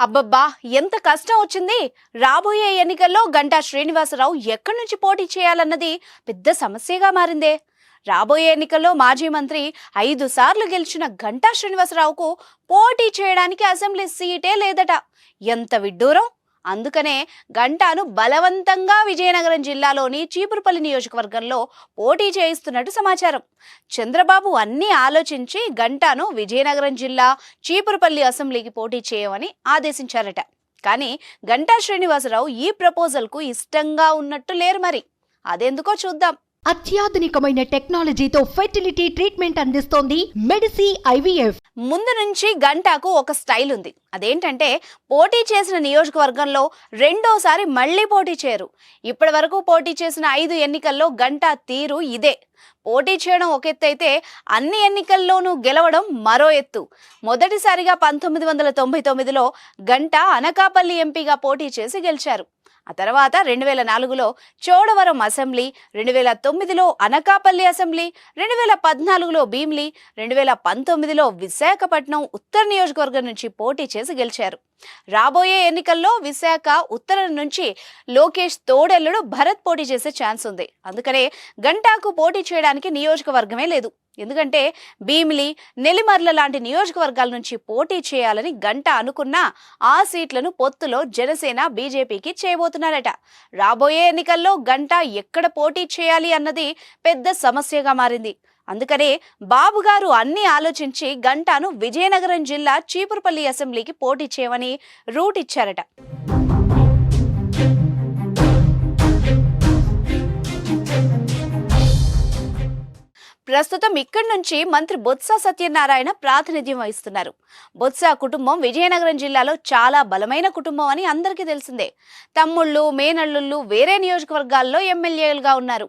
అబ్బబ్బా! ఎంత కష్టం వచ్చింది. రాబోయే ఎన్నికల్లో గంటా శ్రీనివాసరావు ఎక్కడి నుంచి పోటీ చేయాలన్నది పెద్ద సమస్యగా మారిందే. రాబోయే ఎన్నికల్లో మాజీ మంత్రి 5 సార్లు గెలిచిన గంటా శ్రీనివాసరావుకు పోటీ చేయడానికి అసెంబ్లీ సీటే లేదట. ఎంత విడ్డూరం! అందుకనే గంటాను బలవంతంగా విజయనగరం జిల్లాలోని చీపురుపల్లి నియోజకవర్గంలో పోటీ చేయిస్తున్నట్టు సమాచారం. చంద్రబాబు అన్నీ ఆలోచించి గంటాను విజయనగరం జిల్లా చీపురుపల్లి అసెంబ్లీకి పోటీ చేయమని ఆదేశించారట. కానీ గంటా శ్రీనివాసరావు ఈ ప్రపోజల్కు ఇష్టంగా ఉన్నట్టు లేరు. మరి అదెందుకో చూద్దాం. అత్యాధునికమైన టెక్నాలజీతో ఫెర్టిలిటీ ట్రీట్మెంట్ అందిస్తోంది మెడిసి ఐవీఎఫ్. ముందు నుంచి గంటాకు ఒక స్టైల్ ఉంది. అదేంటంటే పోటీ చేసిన నియోజకవర్గంలో రెండోసారి మళ్లీ పోటీ చేయరు. ఇప్పటి వరకు పోటీ చేసిన 5 ఎన్నికల్లో గంటా తీరు ఇదే. పోటీ చేయడం ఒక ఎత్తు అయితే అన్ని ఎన్నికల్లోనూ గెలవడం మరో ఎత్తు. మొదటిసారిగా 1999లో గంటా అనకాపల్లి ఎంపీగా పోటీ చేసి గెలిచారు. ఆ తర్వాత 2004లో చోడవరం అసెంబ్లీ, 2009లో అనకాపల్లి అసెంబ్లీ, 2014లో భీమిలి, 2019లో విశాఖపట్నం ఉత్తర నియోజకవర్గం నుంచి పోటీ చేసి గెలిచారు. రాబోయే ఎన్నికల్లో విశాఖ ఉత్తరం నుంచి లోకేష్ తోడెల్లుడు భరత్ పోటీ చేసే ఛాన్స్ ఉంది. అందుకనే గంటాకు పోటీ చేయడానికి నియోజకవర్గమే లేదు. ఎందుకంటే భీమిలి, నెల్లిమర్ల లాంటి నియోజకవర్గాల నుంచి పోటీ చేయాలని గంటా అనుకున్నా ఆ సీట్లను పొత్తులో జనసేన, బీజేపీకి చేయబోతున్నారట. రాబోయే ఎన్నికల్లో గంటా ఎక్కడ పోటీ చేయాలి అన్నది పెద్ద సమస్యగా మారింది. అందుకనే బాబు గారు అన్ని ఆలోచించి గంటాను విజయనగరం జిల్లా చీపురుపల్లి అసెంబ్లీకి పోటీ చేయమని రూట్ ఇచ్చారట. ప్రస్తుతం ఇక్కడి నుంచి మంత్రి బొత్స సత్యనారాయణ ప్రాతినిధ్యం వహిస్తున్నారు. బొత్స కుటుంబం విజయనగరం జిల్లాలో చాలా బలమైన కుటుంబం అని అందరికీ తెలిసిందే. తమ్ముళ్ళు, మేనల్లుళ్ళు వేరే నియోజకవర్గాల్లో ఎమ్మెల్యేలుగా ఉన్నారు.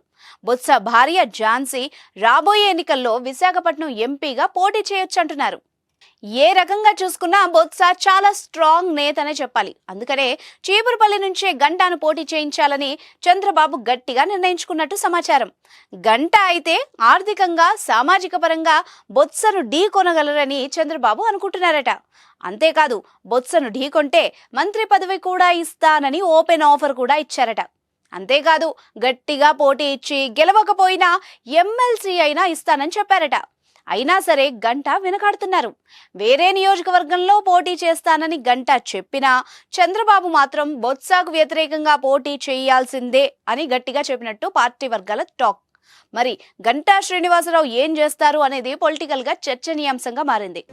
బొత్స భార్య ఝాన్సీ రాబోయే ఎన్నికల్లో విశాఖపట్నం ఎంపీగా పోటీ చేయొచ్చంటున్నారు. ఏ రకంగా చూసుకున్నా బొత్స చాలా స్ట్రాంగ్ నేతనే చెప్పాలి. అందుకనే చీపురుపల్లి నుంచే గంటాను పోటీ చేయించాలని చంద్రబాబు గట్టిగా నిర్ణయించుకున్నట్టు సమాచారం. గంటా అయితే ఆర్థికంగా, సామాజిక పరంగా బొత్సను ఢీ కొనగలరని చంద్రబాబు అనుకుంటున్నారట. అంతేకాదు, బొత్సను ఢీకొంటే మంత్రి పదవి కూడా ఇస్తానని ఓపెన్ ఆఫర్ కూడా ఇచ్చారట. అంతేకాదు, గట్టిగా పోటీ ఇచ్చి గెలవకపోయినా ఎమ్మెల్సీ అయినా ఇస్తానని చెప్పారట. అయినా సరే గంటా వెనకాడుతున్నారు. వేరే నియోజకవర్గంలో పోటీ చేస్తానని గంటా చెప్పినా చంద్రబాబు మాత్రం బొత్సకు వ్యతిరేకంగా పోటీ చేయాల్సిందే అని గట్టిగా చెప్పినట్టు పార్టీ వర్గాల టాక్. మరి గంటా శ్రీనివాసరావు ఏం చేస్తారు అనేది పొలిటికల్ గా చర్చనీయాంశంగా మారింది.